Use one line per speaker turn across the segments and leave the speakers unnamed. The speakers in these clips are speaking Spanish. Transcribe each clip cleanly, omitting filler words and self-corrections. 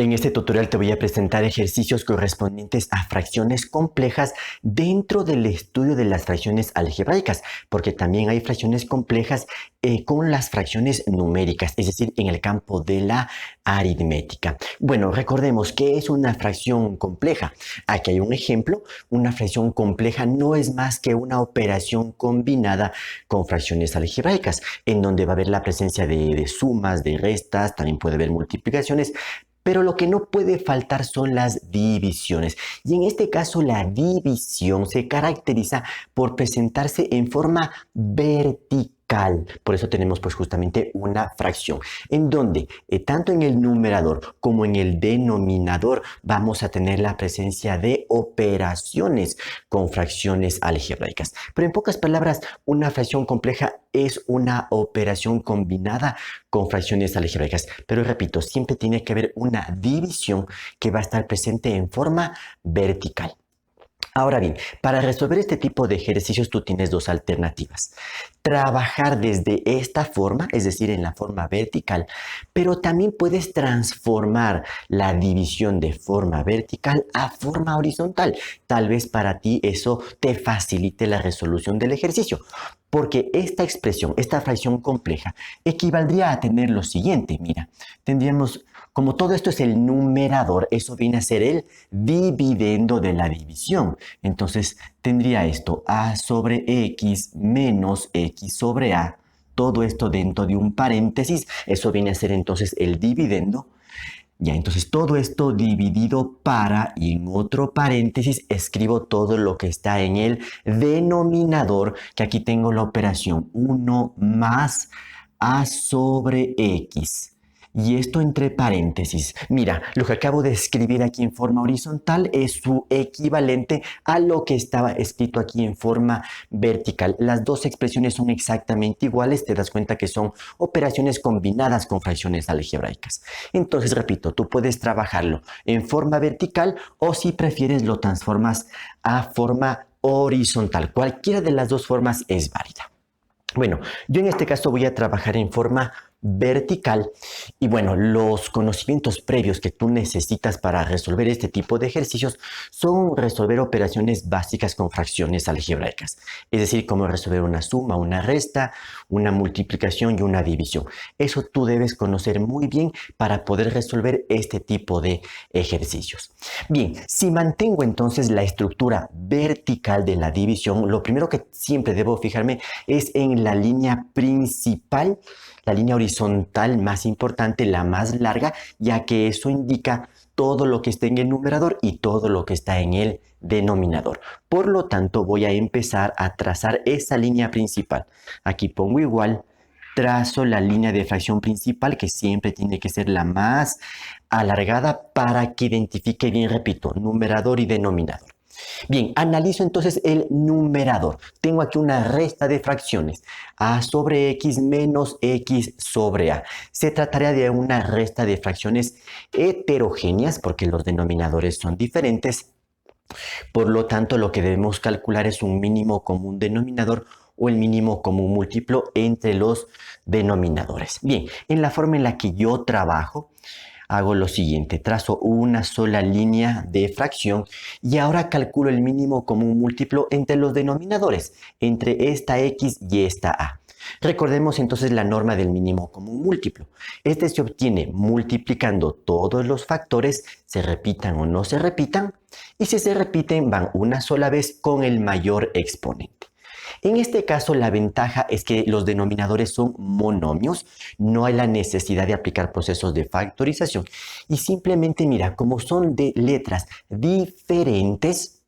En este tutorial te voy a presentar ejercicios correspondientes a fracciones complejas dentro del estudio de las fracciones algebraicas, porque también hay fracciones complejas con las fracciones numéricas, es decir, en el campo de la aritmética. Bueno, recordemos qué es una fracción compleja. Aquí hay un ejemplo. Una fracción compleja no es más que una operación combinada con fracciones algebraicas, en donde va a haber la presencia de sumas, de restas, también puede haber multiplicaciones. Pero lo que no puede faltar son las divisiones. Y en este caso la división se caracteriza por presentarse en forma vertical. Por eso tenemos pues justamente una fracción en donde tanto en el numerador como en el denominador vamos a tener la presencia de operaciones con fracciones algebraicas. Pero en pocas palabras, una fracción compleja es una operación combinada con fracciones algebraicas. Pero repito, siempre tiene que haber una división que va a estar presente en forma vertical. Ahora bien, para resolver este tipo de ejercicios tú tienes dos alternativas. Trabajar desde esta forma, es decir, en la forma vertical, pero también puedes transformar la división de forma vertical a forma horizontal. Tal vez para ti eso te facilite la resolución del ejercicio, porque esta expresión, esta fracción compleja, equivaldría a tener lo siguiente. Mira, tendríamos, como todo esto es el numerador, eso viene a ser el dividendo de la división. Entonces tendría esto a sobre x menos x sobre a, todo esto dentro de un paréntesis, eso viene a ser entonces el dividendo. Ya, entonces todo esto dividido para, y en otro paréntesis escribo todo lo que está en el denominador, que aquí tengo la operación 1 más a sobre x. Y esto entre paréntesis. Mira, lo que acabo de escribir aquí en forma horizontal es su equivalente a lo que estaba escrito aquí en forma vertical. Las dos expresiones son exactamente iguales. Te das cuenta que son operaciones combinadas con fracciones algebraicas. Entonces, repito, tú puedes trabajarlo en forma vertical o si prefieres lo transformas a forma horizontal. Cualquiera de las dos formas es válida. Bueno, yo en este caso voy a trabajar en forma vertical y bueno, los conocimientos previos que tú necesitas para resolver este tipo de ejercicios son resolver operaciones básicas con fracciones algebraicas, es decir, cómo resolver una suma, una resta, una multiplicación y una división. Eso tú debes conocer muy bien para poder resolver este tipo de ejercicios. Bien, si mantengo entonces la estructura vertical de la división, lo primero que siempre debo fijarme es en la línea principal, la línea horizontal más importante, la más larga, ya que eso indica todo lo que está en el numerador y todo lo que está en el denominador. Por lo tanto, voy a empezar a trazar esa línea principal. Aquí pongo igual, trazo la línea de fracción principal, que siempre tiene que ser la más alargada para que identifique bien, repito, numerador y denominador. Bien, analizo entonces el numerador. Tengo aquí una resta de fracciones. A sobre x menos x sobre a. Se trataría de una resta de fracciones heterogéneas porque los denominadores son diferentes. Por lo tanto, lo que debemos calcular es un mínimo común denominador o el mínimo común múltiplo entre los denominadores. Bien, en la forma en la que yo trabajo, hago lo siguiente, trazo una sola línea de fracción y ahora calculo el mínimo común múltiplo entre los denominadores, entre esta x y esta a. Recordemos entonces la norma del mínimo común múltiplo. Este se obtiene multiplicando todos los factores, se repitan o no se repitan, y si se repiten van una sola vez con el mayor exponente. En este caso, la ventaja es que los denominadores son monomios, no hay la necesidad de aplicar procesos de factorización y simplemente mira, como son de letras diferentes,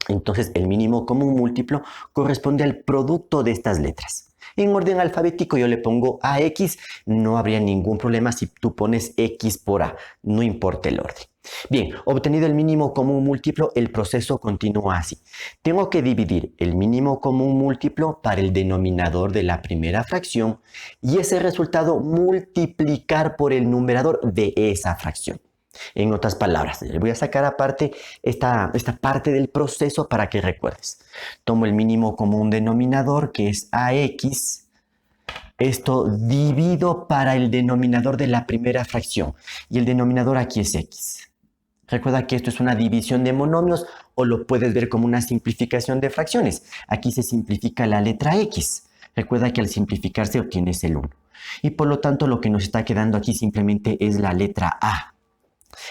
entonces el mínimo común múltiplo corresponde al producto de estas letras. En orden alfabético yo le pongo AX, no habría ningún problema si tú pones X por A, no importa el orden. Bien, obtenido el mínimo común múltiplo, el proceso continúa así. Tengo que dividir el mínimo común múltiplo para el denominador de la primera fracción y ese resultado multiplicar por el numerador de esa fracción. En otras palabras, le voy a sacar aparte esta parte del proceso para que recuerdes. Tomo el mínimo común denominador que es AX Esto divido para el denominador de la primera fracción. Y el denominador aquí es x. Recuerda que esto es una división de monomios o lo puedes ver como una simplificación de fracciones. Aquí se simplifica la letra x. Recuerda que al simplificarse obtienes el 1. Y por lo tanto lo que nos está quedando aquí simplemente es la letra A.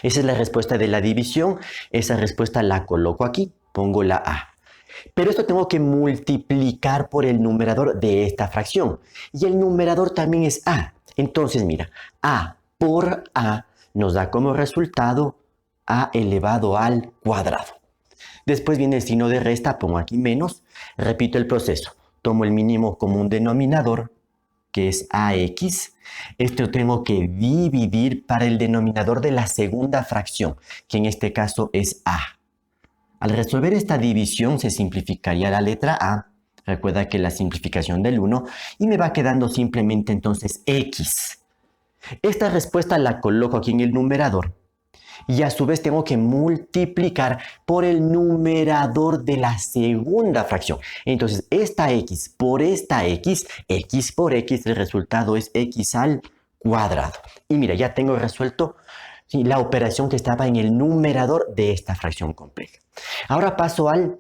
Esa es la respuesta de la división. Esa respuesta la coloco aquí. Pongo la A. Pero esto tengo que multiplicar por el numerador de esta fracción. Y el numerador también es A. Entonces, mira, A por A nos da como resultado A elevado al cuadrado. Después viene el signo de resta, pongo aquí menos. Repito el proceso. Tomo el mínimo común denominador, que es AX. Esto tengo que dividir para el denominador de la segunda fracción, que en este caso es A. Al resolver esta división se simplificaría la letra A. Recuerda que la simplificación del 1 y me va quedando simplemente entonces X. Esta respuesta la coloco aquí en el numerador y a su vez tengo que multiplicar por el numerador de la segunda fracción. Entonces esta X por esta X, X por X, el resultado es X al cuadrado. Y mira, ya tengo resuelto la operación que estaba en el numerador de esta fracción compleja. Ahora paso al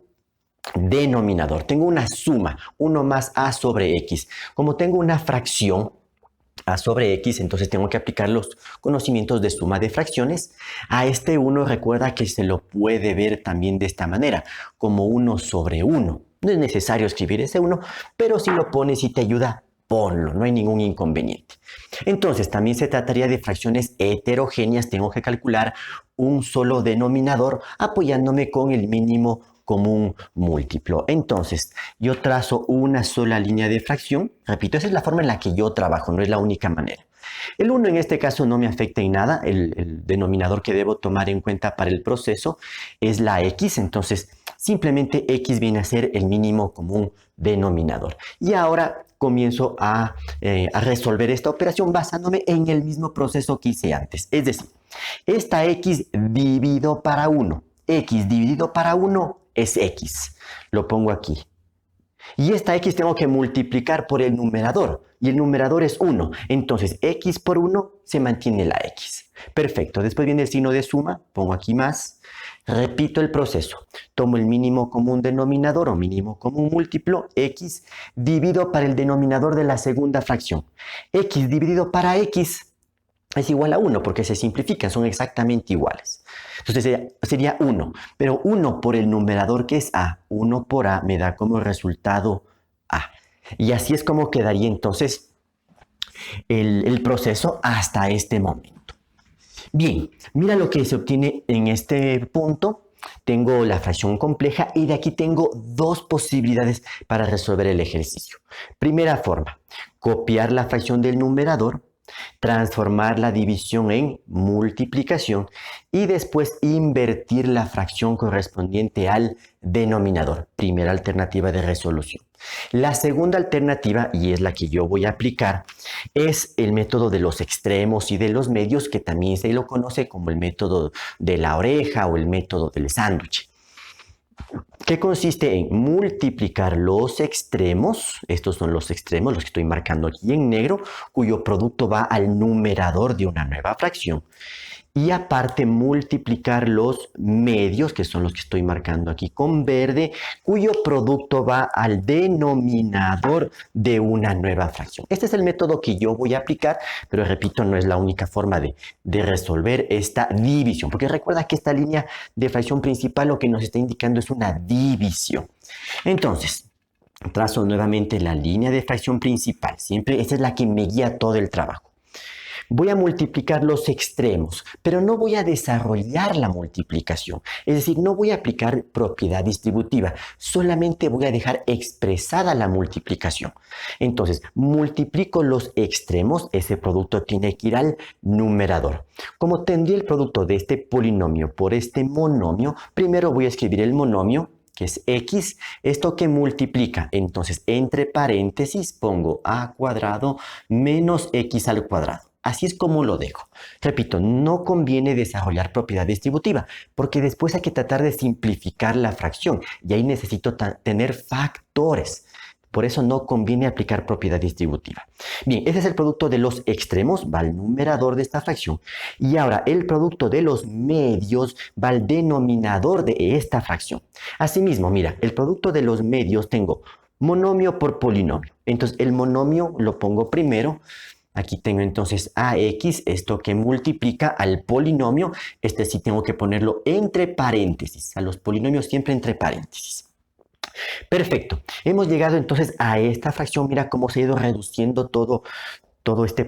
denominador. Tengo una suma, 1 más a sobre x. Como tengo una fracción a sobre x, entonces tengo que aplicar los conocimientos de suma de fracciones. A este 1 recuerda que se lo puede ver también de esta manera, como 1 sobre 1. No es necesario escribir ese 1, pero si lo pones y te ayuda, ponlo, no hay ningún inconveniente. Entonces, también se trataría de fracciones heterogéneas. Tengo que calcular un solo denominador apoyándome con el mínimo común múltiplo. Entonces, yo trazo una sola línea de fracción. Repito, esa es la forma en la que yo trabajo, no es la única manera. El 1 en este caso no me afecta en nada. El denominador que debo tomar en cuenta para el proceso es la x. Entonces, simplemente x viene a ser el mínimo común denominador. Y ahora comienzo a resolver esta operación basándome en el mismo proceso que hice antes. Es decir, esta x dividido para 1. X dividido para 1 es x. Lo pongo aquí. Y esta x tengo que multiplicar por el numerador. Y el numerador es 1. Entonces, x por 1 se mantiene la x. Perfecto. Después viene el signo de suma. Pongo aquí más. Repito el proceso. Tomo el mínimo común denominador o mínimo común múltiplo, x, divido para el denominador de la segunda fracción. X dividido para x es igual a 1 porque se simplifican, son exactamente iguales. Entonces sería 1, pero 1 por el numerador que es a, 1 por a me da como resultado a. Y así es como quedaría entonces el proceso hasta este momento. Bien, mira lo que se obtiene en este punto. Tengo la fracción compleja y de aquí tengo dos posibilidades para resolver el ejercicio. Primera forma, copiar la fracción del numerador, transformar la división en multiplicación y después invertir la fracción correspondiente al denominador. Primera alternativa de resolución. La segunda alternativa, y es la que yo voy a aplicar, es el método de los extremos y de los medios, que también se lo conoce como el método de la oreja o el método del sándwich, que consiste en multiplicar los extremos. Estos son los extremos, los que estoy marcando aquí en negro, cuyo producto va al numerador de una nueva fracción. Y aparte multiplicar los medios, que son los que estoy marcando aquí con verde, cuyo producto va al denominador de una nueva fracción. Este es el método que yo voy a aplicar, pero repito, no es la única forma de resolver esta división, porque recuerda que esta línea de fracción principal lo que nos está indicando es una división. Entonces, trazo nuevamente la línea de fracción principal. Siempre esta es la que me guía todo el trabajo. Voy a multiplicar los extremos, pero no voy a desarrollar la multiplicación. Es decir, no voy a aplicar propiedad distributiva, solamente voy a dejar expresada la multiplicación. Entonces, multiplico los extremos, ese producto tiene que ir al numerador. Como tendría el producto de este polinomio por este monomio, primero voy a escribir el monomio, que es x, esto que multiplica. Entonces, entre paréntesis pongo a cuadrado menos x al cuadrado. Así es como lo dejo. Repito, no conviene desarrollar propiedad distributiva, porque después hay que tratar de simplificar la fracción y ahí necesito tener factores. Por eso no conviene aplicar propiedad distributiva. Bien, ese es el producto de los extremos, va al numerador de esta fracción. Y ahora el producto de los medios va al denominador de esta fracción. Asimismo, mira, el producto de los medios tengo monomio por polinomio. Entonces el monomio lo pongo primero. Aquí tengo entonces AX, esto que multiplica al polinomio. Este sí tengo que ponerlo entre paréntesis. A los polinomios siempre entre paréntesis. Perfecto. Hemos llegado entonces a esta fracción. Mira cómo se ha ido reduciendo todo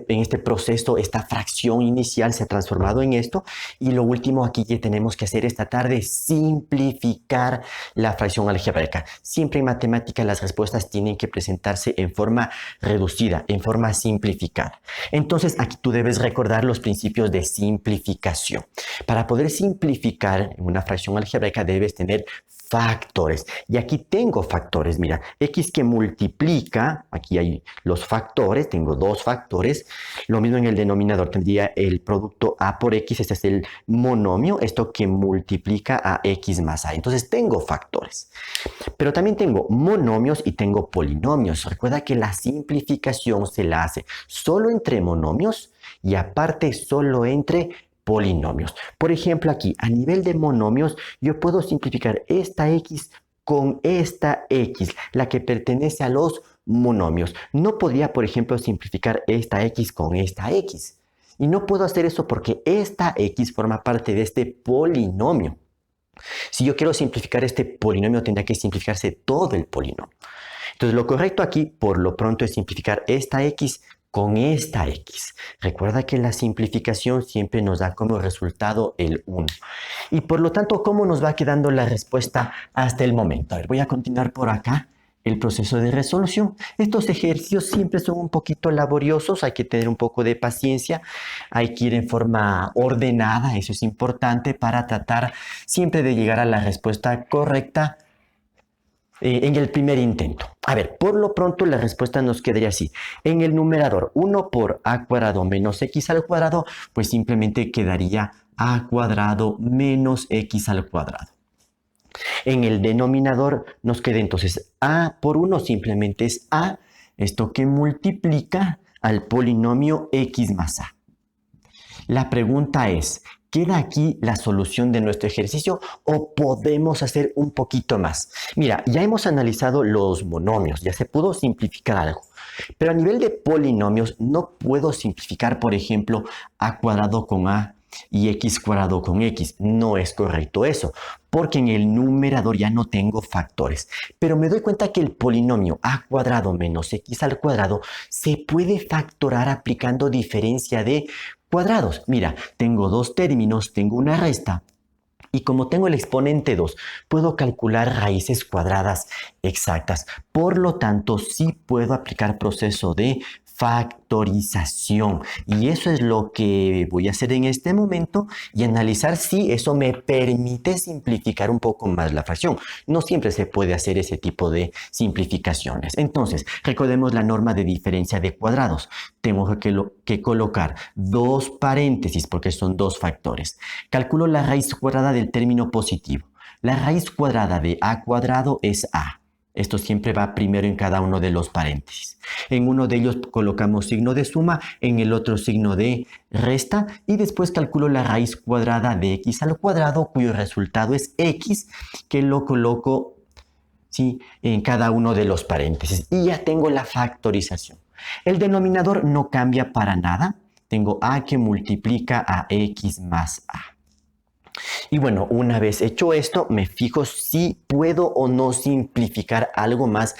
en este proceso. Esta fracción inicial se ha transformado en esto. Y lo último aquí que tenemos que hacer esta tarde, simplificar la fracción algebraica. Siempre en matemática las respuestas tienen que presentarse en forma reducida, en forma simplificada. Entonces aquí tú debes recordar los principios de simplificación. Para poder simplificar una fracción algebraica debes tener factores. Y aquí tengo factores, mira, x que multiplica, aquí hay los factores, tengo dos factores. Lo mismo en el denominador, tendría el producto a por x, este es el monomio, esto que multiplica a x más a. Entonces tengo factores. Pero también tengo monomios y tengo polinomios. Recuerda que la simplificación se la hace solo entre monomios y aparte solo entre polinomios. Por ejemplo, aquí a nivel de monomios yo puedo simplificar esta x con esta x, la que pertenece a los monomios. No podría, por ejemplo, simplificar esta x con esta x. Y no puedo hacer eso porque esta x forma parte de este polinomio. Si yo quiero simplificar este polinomio, tendría que simplificarse todo el polinomio. Entonces, lo correcto aquí, por lo pronto, es simplificar esta x con esta x. Recuerda que la simplificación siempre nos da como resultado el 1. Y por lo tanto, ¿cómo nos va quedando la respuesta hasta el momento? A ver, voy a continuar por acá el proceso de resolución. Estos ejercicios siempre son un poquito laboriosos, hay que tener un poco de paciencia, hay que ir en forma ordenada, eso es importante para tratar siempre de llegar a la respuesta correcta en el primer intento. A ver, por lo pronto la respuesta nos quedaría así. En el numerador, 1 por a cuadrado menos x al cuadrado, pues simplemente quedaría a cuadrado menos x al cuadrado. En el denominador nos queda entonces a por 1, simplemente es a, esto que multiplica al polinomio x más a. La pregunta es, ¿queda aquí la solución de nuestro ejercicio o podemos hacer un poquito más? Mira, ya hemos analizado los monomios, ya se pudo simplificar algo. Pero a nivel de polinomios no puedo simplificar, por ejemplo, a cuadrado con a y x cuadrado con x. No es correcto eso, porque en el numerador ya no tengo factores. Pero me doy cuenta que el polinomio a cuadrado menos x al cuadrado se puede factorar aplicando diferencia de cuadrados. Mira, tengo dos términos, tengo una resta. Y como tengo el exponente 2, puedo calcular raíces cuadradas exactas. Por lo tanto, sí puedo aplicar proceso de factorización. Y eso es lo que voy a hacer en este momento y analizar si eso me permite simplificar un poco más la fracción. No siempre se puede hacer ese tipo de simplificaciones. Entonces, recordemos la norma de diferencia de cuadrados. Tengo que colocar dos paréntesis porque son dos factores. Calculo la raíz cuadrada del término positivo. La raíz cuadrada de a cuadrado es a. Esto siempre va primero en cada uno de los paréntesis. En uno de ellos colocamos signo de suma, en el otro signo de resta y después calculo la raíz cuadrada de x al cuadrado cuyo resultado es x, que lo coloco ¿sí? en cada uno de los paréntesis y ya tengo la factorización. El denominador no cambia para nada. Tengo a que multiplica a x más a. Y bueno, una vez hecho esto, me fijo si puedo o no simplificar algo más,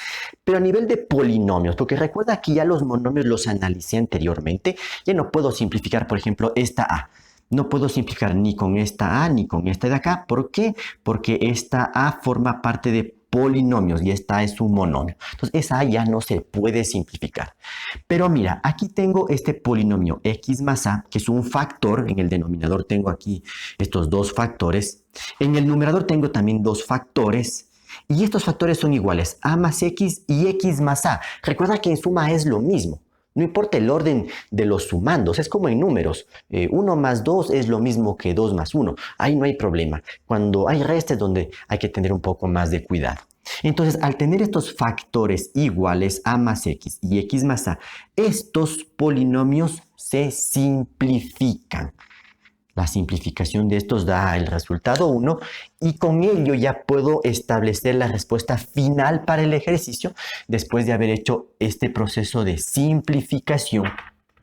pero a nivel de polinomios, porque recuerda que ya los monomios los analicé anteriormente, ya no puedo simplificar, por ejemplo, esta a. No puedo simplificar ni con esta a ni con esta de acá. ¿Por qué? Porque esta a forma parte de polinomios y esta es un monomio. Entonces esa ya no se puede simplificar. Pero mira, aquí tengo este polinomio x más a, que es un factor. En el denominador tengo aquí estos dos factores. En el numerador tengo también dos factores. Y estos factores son iguales, a más x y x más a. Recuerda que en suma es lo mismo. No importa el orden de los sumandos, es como en números. 1 más 2 es lo mismo que 2 más 1. Ahí no hay problema. Cuando hay restas es donde hay que tener un poco más de cuidado. Entonces, al tener estos factores iguales a más x y x más a, estos polinomios se simplifican. La simplificación de estos da el resultado 1 y con ello ya puedo establecer la respuesta final para el ejercicio después de haber hecho este proceso de simplificación.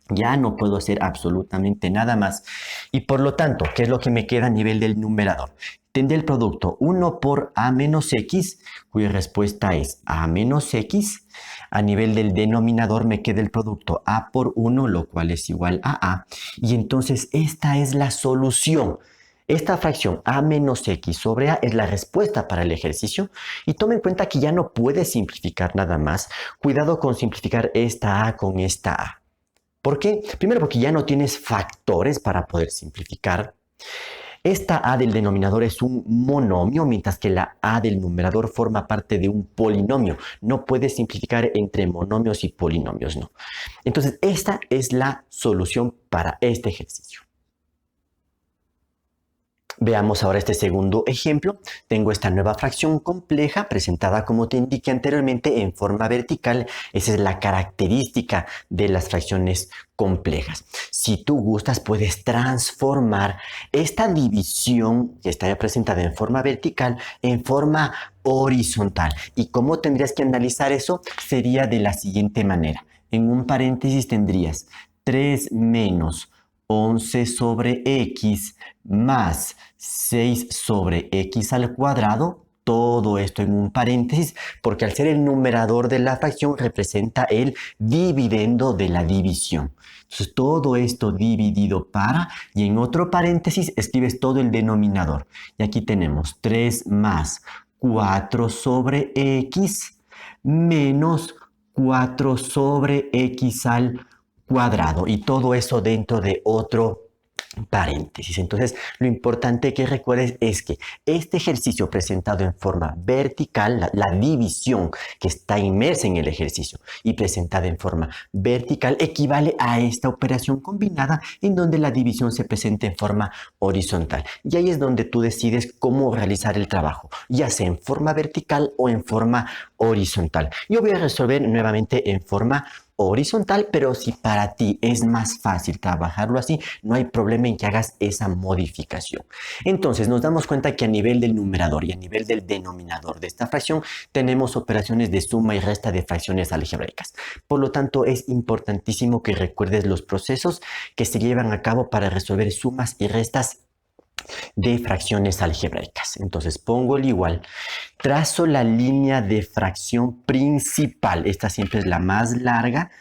Ya no puedo hacer absolutamente nada más. Y por lo tanto, ¿qué es lo que me queda a nivel del numerador? Tendré el producto 1 por a menos x, cuya respuesta es a menos x. A nivel del denominador me queda el producto a por 1, lo cual es igual a. Y entonces esta es la solución. Esta fracción a menos x sobre a es la respuesta para el ejercicio. Y toma en cuenta que ya no puedes simplificar nada más. Cuidado con simplificar esta a con esta a. ¿Por qué? Primero porque ya no tienes factores para poder simplificar. Esta a del denominador es un monomio, mientras que la a del numerador forma parte de un polinomio. No puedes simplificar entre monomios y polinomios, no. Entonces, esta es la solución para este ejercicio. Veamos ahora este segundo ejemplo. Tengo esta nueva fracción compleja presentada como te indiqué anteriormente en forma vertical. Esa es la característica de las fracciones complejas. Si tú gustas, puedes transformar esta división que está presentada en forma vertical en forma horizontal. ¿Y cómo tendrías que analizar eso? Sería de la siguiente manera. En un paréntesis tendrías 3 menos 11 sobre x más 6 sobre x al cuadrado, todo esto en un paréntesis, porque al ser el numerador de la fracción representa el dividendo de la división. Entonces todo esto dividido para, y en otro paréntesis escribes todo el denominador. Y aquí tenemos 3 más 4 sobre x menos 4 sobre x al cuadrado, y todo eso dentro de otro paréntesis. Entonces, lo importante que recuerdes es que este ejercicio presentado en forma vertical, la división que está inmersa en el ejercicio y presentada en forma vertical, equivale a esta operación combinada en donde la división se presenta en forma horizontal. Y ahí es donde tú decides cómo realizar el trabajo, ya sea en forma vertical o en forma horizontal. Yo voy a resolver nuevamente en forma horizontal, pero si para ti es más fácil trabajarlo así, no hay problema en que hagas esa modificación. Entonces nos damos cuenta que a nivel del numerador y a nivel del denominador de esta fracción tenemos operaciones de suma y resta de fracciones algebraicas. Por lo tanto, es importantísimo que recuerdes los procesos que se llevan a cabo para resolver sumas y restas de fracciones algebraicas. Entonces pongo el igual, trazo la línea de fracción principal, esta siempre es la más larga,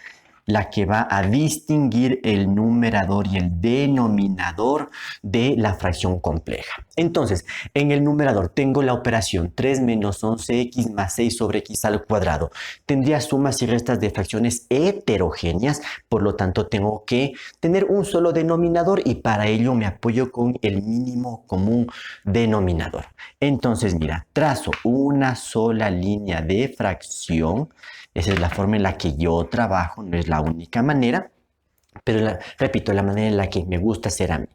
la que va a distinguir el numerador y el denominador de la fracción compleja. Entonces, en el numerador tengo la operación 3 menos 11x más 6 sobre x al cuadrado. Tendría sumas y restas de fracciones heterogéneas, por lo tanto tengo que tener un solo denominador y para ello me apoyo con el mínimo común denominador. Entonces, mira, trazo una sola línea de fracción. Esa es la forma en la que yo trabajo, no es la única manera, pero repito, la manera en la que me gusta hacer a mí.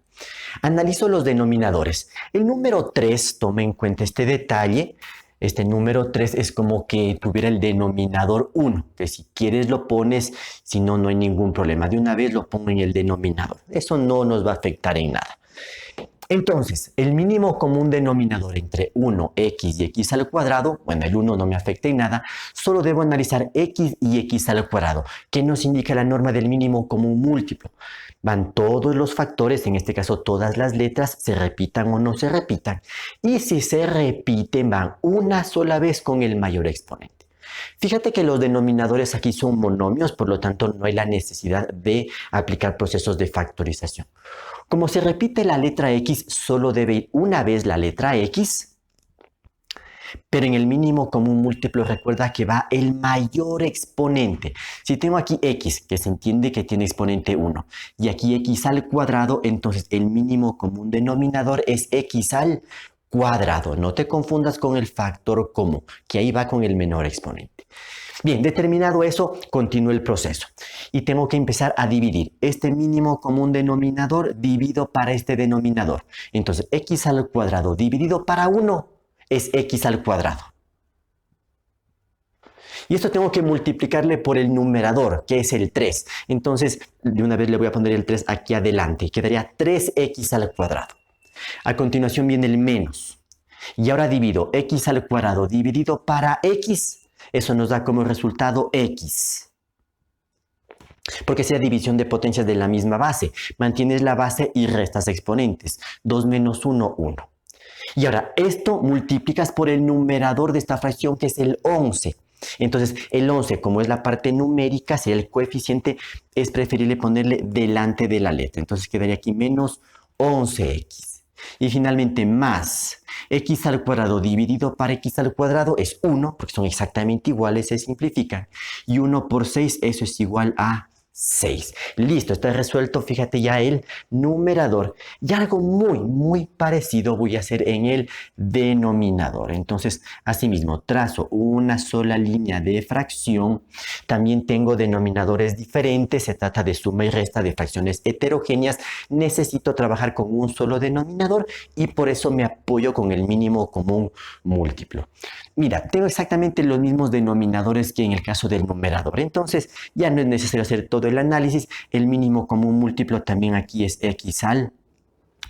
Analizo los denominadores. El número 3, toma en cuenta este detalle. Este número 3 es como que tuviera el denominador 1, que si quieres lo pones, si no, no hay ningún problema. De una vez lo pongo en el denominador. Eso no nos va a afectar en nada. Entonces, el mínimo común denominador entre 1, x y x al cuadrado, bueno, el 1 no me afecta en nada, solo debo analizar x y x al cuadrado, que nos indica la norma del mínimo común múltiplo. Van todos los factores, en este caso todas las letras, se repitan o no se repitan. Y si se repiten, van una sola vez con el mayor exponente. Fíjate que los denominadores aquí son monomios, por lo tanto no hay la necesidad de aplicar procesos de factorización. Como se repite la letra X, solo debe ir una vez la letra X, pero en el mínimo común múltiplo recuerda que va el mayor exponente. Si tengo aquí X, que se entiende que tiene exponente 1, y aquí X al cuadrado, entonces el mínimo común denominador es X al cuadrado. No te confundas con el factor común, que ahí va con el menor exponente. Bien, determinado eso, continúo el proceso. Y tengo que empezar a dividir este mínimo común denominador dividido para este denominador. Entonces, x al cuadrado dividido para 1 es x al cuadrado. Y esto tengo que multiplicarle por el numerador, que es el 3. Entonces, de una vez le voy a poner el 3 aquí adelante. Quedaría 3x al cuadrado. A continuación viene el menos. Y ahora divido x al cuadrado dividido para x. Eso nos da como resultado x. Porque sea división de potencias de la misma base. Mantienes la base y restas exponentes. 2 menos 1, 1. Y ahora, esto multiplicas por el numerador de esta fracción, que es el 11. Entonces, el 11, como es la parte numérica, sería el coeficiente, es preferible ponerle delante de la letra. Entonces, quedaría aquí menos 11x. Y finalmente, más x al cuadrado dividido para x al cuadrado es 1, porque son exactamente iguales, se simplifican. Y 1 por 6, eso es igual a 6. Listo, está resuelto. Fíjate ya el numerador. Y algo muy parecido voy a hacer en el denominador. Entonces, asimismo, trazo una sola línea de fracción. También tengo denominadores diferentes. Se trata de suma y resta de fracciones heterogéneas. Necesito trabajar con un solo denominador y por eso me apoyo con el mínimo común múltiplo. Mira, tengo exactamente los mismos denominadores que en el caso del numerador. Entonces, ya no es necesario hacer todo el análisis. El mínimo común múltiplo también aquí es x al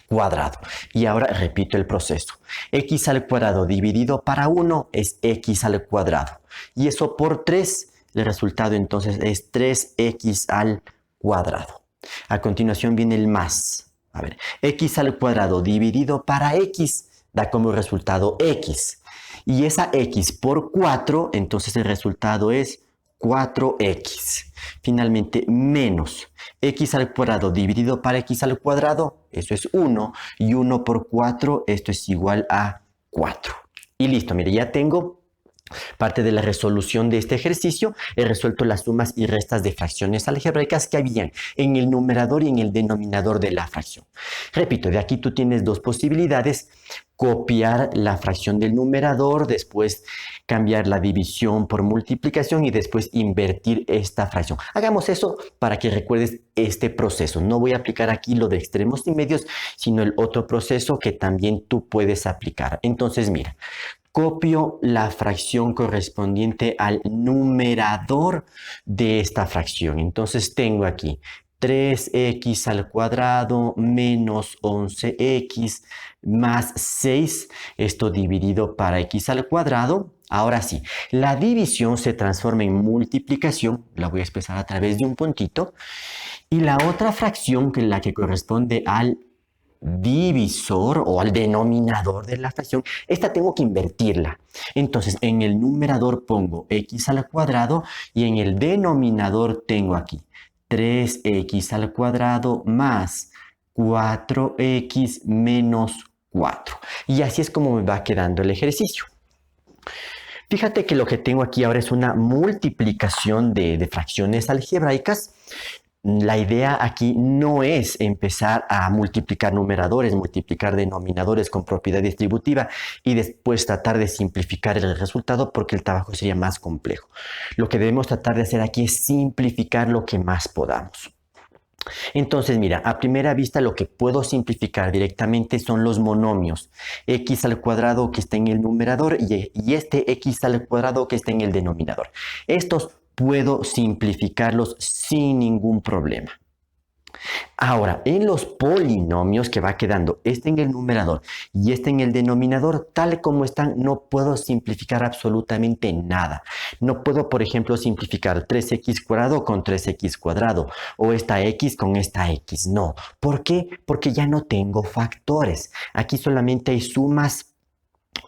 cuadrado. Y ahora repito el proceso. X al cuadrado dividido para 1 es x al cuadrado. Y eso por 3, el resultado entonces es 3x al cuadrado. A continuación viene el más. A ver, x al cuadrado dividido para x da como resultado x. Y esa x por 4, entonces el resultado es 4x. Finalmente, menos x al cuadrado dividido para x al cuadrado, eso es 1. Y 1 por 4, esto es igual a 4. Y listo, mire, ya tengo parte de la resolución de este ejercicio. He resuelto las sumas y restas de fracciones algebraicas que habían en el numerador y en el denominador de la fracción. Repito, de aquí tú tienes dos posibilidades: copiar la fracción del numerador, después cambiar la división por multiplicación y después invertir esta fracción. Hagamos eso para que recuerdes este proceso. No voy a aplicar aquí lo de extremos y medios, sino el otro proceso que también tú puedes aplicar. Entonces, mira, copio la fracción correspondiente al numerador de esta fracción. Entonces tengo aquí 3x al cuadrado menos 11x más 6, esto dividido para x al cuadrado. Ahora sí, la división se transforma en multiplicación, la voy a expresar a través de un puntito, y la otra fracción, que es la que corresponde al divisor o al denominador de la fracción, esta tengo que invertirla. Entonces, en el numerador pongo x al cuadrado y en el denominador tengo aquí 3x al cuadrado más 4x menos 4. Y así es como me va quedando el ejercicio. Fíjate que lo que tengo aquí ahora es una multiplicación de fracciones algebraicas. La idea aquí no es empezar a multiplicar numeradores, multiplicar denominadores con propiedad distributiva y después tratar de simplificar el resultado, porque el trabajo sería más complejo. Lo que debemos tratar de hacer aquí es simplificar lo que más podamos. Entonces, mira, a primera vista lo que puedo simplificar directamente son los monomios. X al cuadrado que está en el numerador y este x al cuadrado que está en el denominador. Estos puedo simplificarlos sin ningún problema. Ahora, en los polinomios que va quedando este en el numerador y este en el denominador, tal como están, no puedo simplificar absolutamente nada. No puedo, por ejemplo, simplificar 3x cuadrado con 3x cuadrado o esta x con esta x. No. ¿Por qué? Porque ya no tengo factores. Aquí solamente hay sumas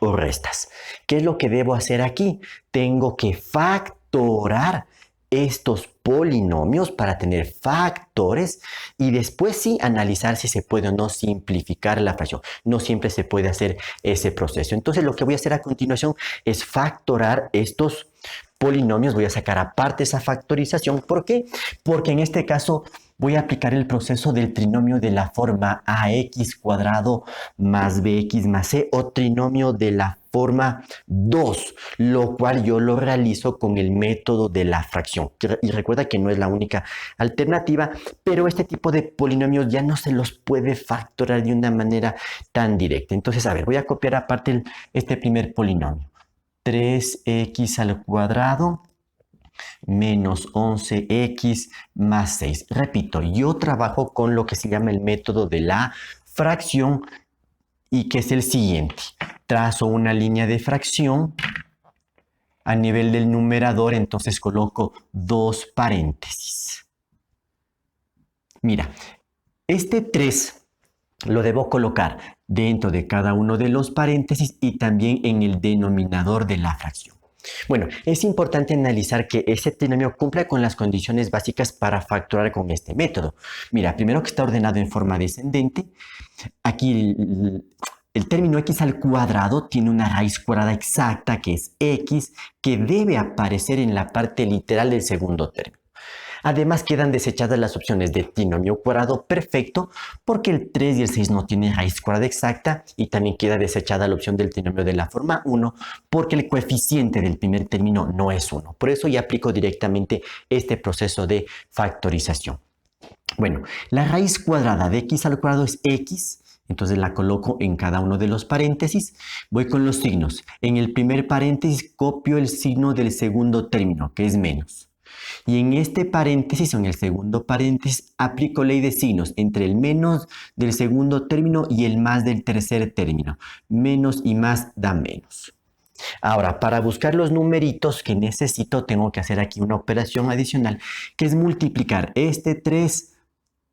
o restas. ¿Qué es lo que debo hacer aquí? Tengo que factorar estos polinomios para tener factores y después sí analizar si se puede o no simplificar la fracción. No siempre se puede hacer ese proceso. Entonces lo que voy a hacer a continuación es factorar estos polinomios. Voy a sacar aparte esa factorización. ¿Por qué? Porque en este caso voy a aplicar el proceso del trinomio de la forma ax cuadrado más bx más c o trinomio de la forma 2, lo cual yo lo realizo con el método de la fracción. Y recuerda que no es la única alternativa, pero este tipo de polinomios ya no se los puede factorar de una manera tan directa. Entonces, a ver, voy a copiar aparte este primer polinomio. 3x al cuadrado menos 11x más 6. Repito, yo trabajo con lo que se llama el método de la fracción y que es el siguiente. Trazo una línea de fracción a nivel del numerador, entonces coloco dos paréntesis. Mira, este 3 lo debo colocar dentro de cada uno de los paréntesis y también en el denominador de la fracción. Bueno, es importante analizar que ese trinomio cumple con las condiciones básicas para factorar con este método. Mira, primero que está ordenado en forma descendente. Aquí el término x al cuadrado tiene una raíz cuadrada exacta que es x, que debe aparecer en la parte literal del segundo término. Además quedan desechadas las opciones de trinomio cuadrado perfecto porque el 3 y el 6 no tienen raíz cuadrada exacta, y también queda desechada la opción del trinomio de la forma 1 porque el coeficiente del primer término no es 1. Por eso ya aplico directamente este proceso de factorización. Bueno, la raíz cuadrada de x al cuadrado es x. Entonces la coloco en cada uno de los paréntesis. Voy con los signos. En el primer paréntesis copio el signo del segundo término, que es menos. Y en este paréntesis o en el segundo paréntesis aplico ley de signos entre el menos del segundo término y el más del tercer término. Menos y más da menos. Ahora, para buscar los numeritos que necesito, tengo que hacer aquí una operación adicional, que es multiplicar este 3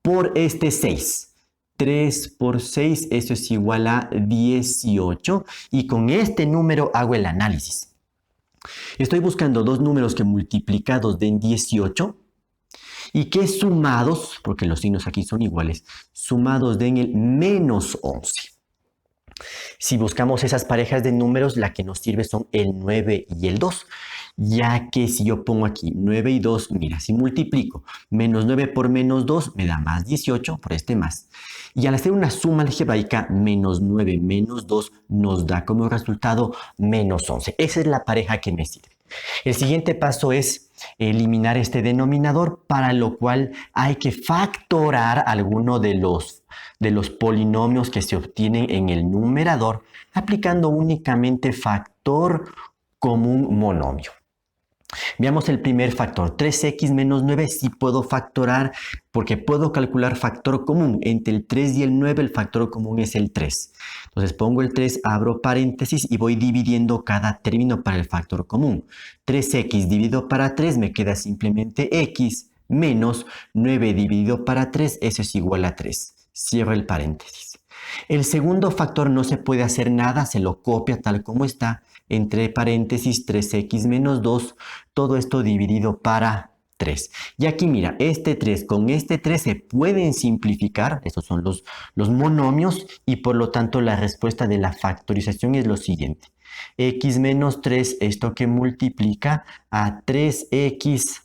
por este 6. 3 por 6, eso es igual a 18. Y con este número hago el análisis. Estoy buscando dos números que multiplicados den 18 y que sumados, porque los signos aquí son iguales, sumados den el menos 11. Si buscamos esas parejas de números, la que nos sirve son el 9 y el 2. Ya que si yo pongo aquí 9 y 2, mira, si multiplico menos 9 por menos 2, me da más 18 por este más. Y al hacer una suma algebraica, menos 9 menos 2 nos da como resultado menos 11. Esa es la pareja que me sirve. El siguiente paso es eliminar este denominador, para lo cual hay que factorar alguno de los polinomios que se obtienen en el numerador aplicando únicamente factor común monomio. Veamos el primer factor, 3x menos 9, sí puedo factorar porque puedo calcular factor común. Entre el 3 y el 9 el factor común es el 3. Entonces pongo el 3, abro paréntesis y voy dividiendo cada término para el factor común. 3x dividido para 3 me queda simplemente x menos 9 dividido para 3, eso es igual a 3. Cierro el paréntesis. El segundo factor no se puede hacer nada, se lo copia tal como está, entre paréntesis 3x menos 2, todo esto dividido para 3. Y aquí mira, este 3 con este 3 se pueden simplificar, estos son los monomios, y por lo tanto la respuesta de la factorización es lo siguiente. X menos 3, esto que multiplica a 3x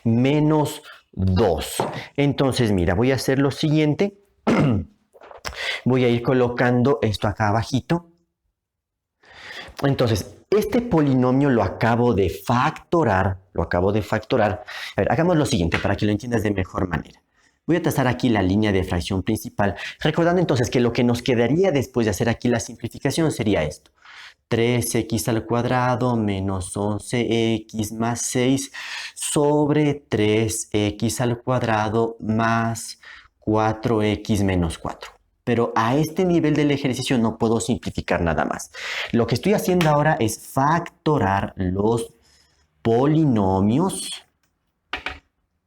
menos 2. Entonces mira, voy a hacer lo siguiente. Voy a ir colocando esto acá abajito. Entonces, este polinomio lo acabo de factorar. A ver, hagamos lo siguiente para que lo entiendas de mejor manera. Voy a trazar aquí la línea de fracción principal, recordando entonces que lo que nos quedaría después de hacer aquí la simplificación sería esto. 3x al cuadrado menos 11x más 6 sobre 3x al cuadrado más 4x menos 4. Pero a este nivel del ejercicio no puedo simplificar nada más. Lo que estoy haciendo ahora es factorar los polinomios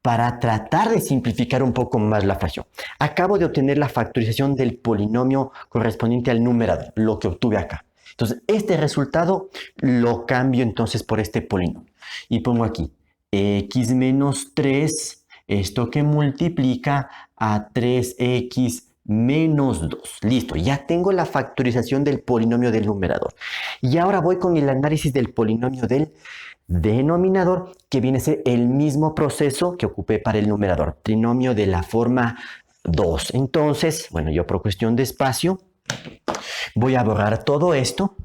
para tratar de simplificar un poco más la fracción. Acabo de obtener la factorización del polinomio correspondiente al numerador, lo que obtuve acá. Entonces, este resultado lo cambio entonces por este polinomio. Y pongo aquí x menos 3, esto que multiplica a 3x menos 2. Listo, ya tengo la factorización del polinomio del numerador. Y ahora voy con el análisis del polinomio del denominador, que viene a ser el mismo proceso que ocupé para el numerador, trinomio de la forma 2. Entonces, bueno, yo por cuestión de espacio voy a borrar todo esto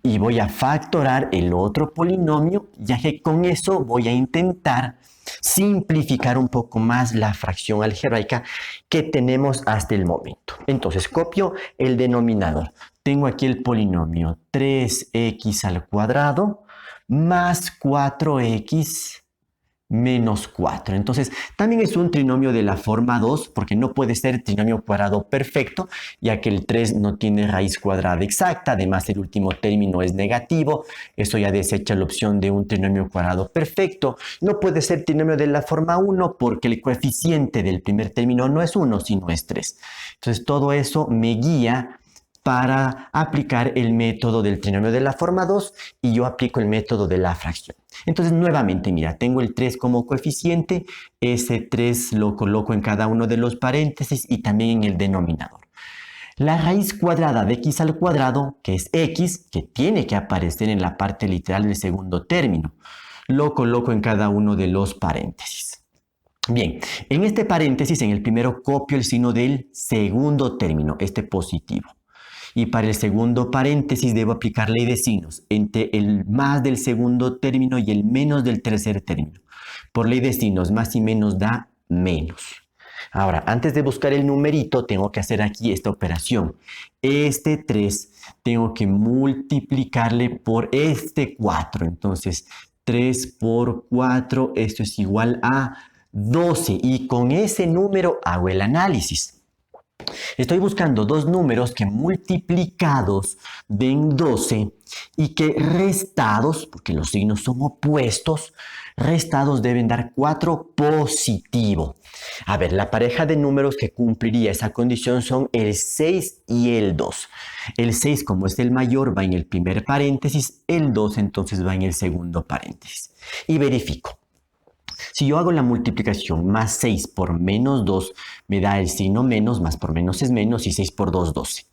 y voy a factorar el otro polinomio, ya que con eso voy a intentar simplificar un poco más la fracción algebraica que tenemos hasta el momento. Entonces copio el denominador. Tengo aquí el polinomio 3x al cuadrado más 4x menos 4. Entonces, también es un trinomio de la forma 2, porque no puede ser trinomio cuadrado perfecto, ya que el 3 no tiene raíz cuadrada exacta, además el último término es negativo, eso ya desecha la opción de un trinomio cuadrado perfecto. No puede ser trinomio de la forma 1, porque el coeficiente del primer término no es 1, sino es 3. Entonces, todo eso me guía para aplicar el método del trinomio de la forma 2 y yo aplico el método de la fracción. Entonces, nuevamente, mira, tengo el 3 como coeficiente, ese 3 lo coloco en cada uno de los paréntesis y también en el denominador. La raíz cuadrada de x al cuadrado, que es x, que tiene que aparecer en la parte literal del segundo término, lo coloco en cada uno de los paréntesis. Bien, en este paréntesis, en el primero, copio el signo del segundo término, este positivo. Y para el segundo paréntesis debo aplicar ley de signos entre el más del segundo término y el menos del tercer término. Por ley de signos, más y menos da menos. Ahora, antes de buscar el numerito, tengo que hacer aquí esta operación. Este 3 tengo que multiplicarle por este 4. Entonces, 3 por 4, esto es igual a 12. Y con ese número hago el análisis. Estoy buscando dos números que multiplicados den 12 y que restados, porque los signos son opuestos, restados deben dar 4 positivo. A ver, la pareja de números que cumpliría esa condición son el 6 y el 2. El 6, como es el mayor, va en el primer paréntesis, el 2 entonces va en el segundo paréntesis. Y verifico. Si yo hago la multiplicación más 6 por menos 2, me da el signo menos, más por menos es menos, y 6 por 2, 12.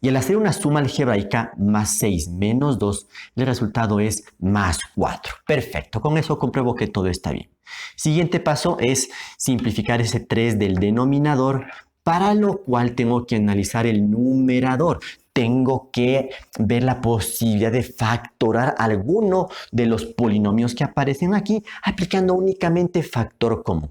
Y al hacer una suma algebraica, más 6 menos 2, el resultado es más 4. Perfecto, con eso compruebo que todo está bien. Siguiente paso es simplificar ese 3 del denominador, para lo cual tengo que analizar el numerador. Tengo que ver la posibilidad de factorar alguno de los polinomios que aparecen aquí aplicando únicamente factor común.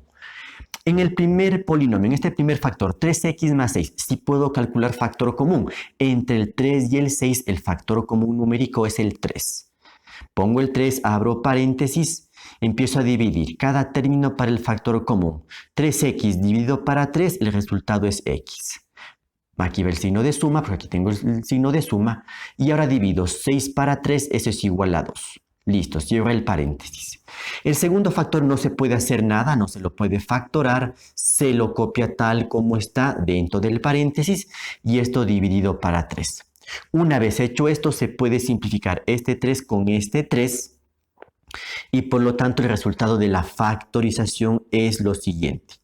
En el primer polinomio, en este primer factor, 3x más 6, sí puedo calcular factor común. Entre el 3 y el 6, el factor común numérico es el 3. Pongo el 3, abro paréntesis, empiezo a dividir cada término para el factor común. 3x dividido para 3, el resultado es x. Aquí va el signo de suma, porque aquí tengo el signo de suma. Y ahora divido 6 para 3, eso es igual a 2. Listo, cierro el paréntesis. El segundo factor no se puede hacer nada, no se lo puede factorar. Se lo copia tal como está dentro del paréntesis y esto dividido para 3. Una vez hecho esto, se puede simplificar este 3 con este 3. Y por lo tanto, el resultado de la factorización es lo siguiente.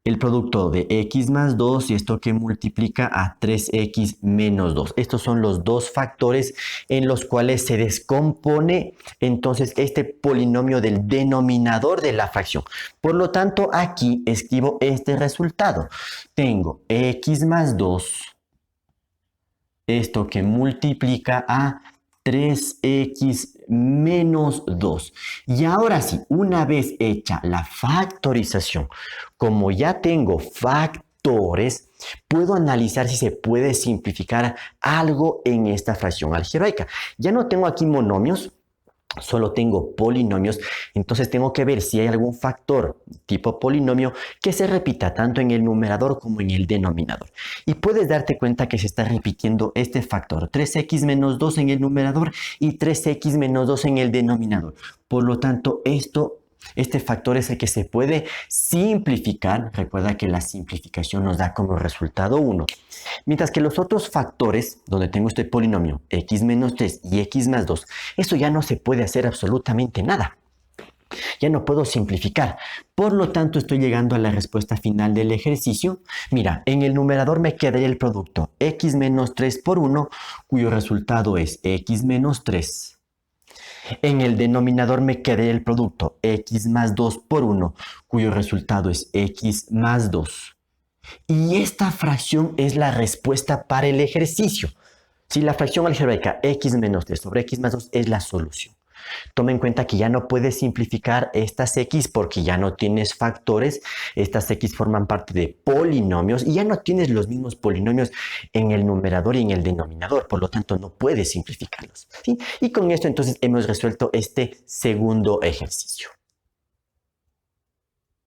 El producto de x más 2 y esto que multiplica a 3x menos 2. Estos son los dos factores en los cuales se descompone entonces este polinomio del denominador de la fracción. Por lo tanto, aquí escribo este resultado. Tengo x más 2, esto que multiplica a 3x menos 2. Y ahora sí, una vez hecha la factorización, como ya tengo factores, puedo analizar si se puede simplificar algo en esta fracción algebraica. Ya no tengo aquí monomios, solo tengo polinomios, entonces tengo que ver si hay algún factor tipo polinomio que se repita tanto en el numerador como en el denominador. Y puedes darte cuenta que se está repitiendo este factor, 3x menos 2 en el numerador y 3x menos 2 en el denominador. Por lo tanto, este factor es el que se puede simplificar. Recuerda que la simplificación nos da como resultado 1. Mientras que los otros factores, donde tengo este polinomio, x menos 3 y x más 2, eso ya no se puede hacer absolutamente nada. Ya no puedo simplificar. Por lo tanto, estoy llegando a la respuesta final del ejercicio. Mira, en el numerador me quedaría el producto x menos 3 por 1, cuyo resultado es x menos 3. En el denominador me quedaría el producto x más 2 por 1, cuyo resultado es x más 2. Y esta fracción es la respuesta para el ejercicio. Si la fracción algebraica x menos 3 sobre x más 2 es la solución. Toma en cuenta que ya no puedes simplificar estas x porque ya no tienes factores. Estas x forman parte de polinomios y ya no tienes los mismos polinomios en el numerador y en el denominador. Por lo tanto, no puedes simplificarlos, ¿sí? Y con esto entonces hemos resuelto este segundo ejercicio.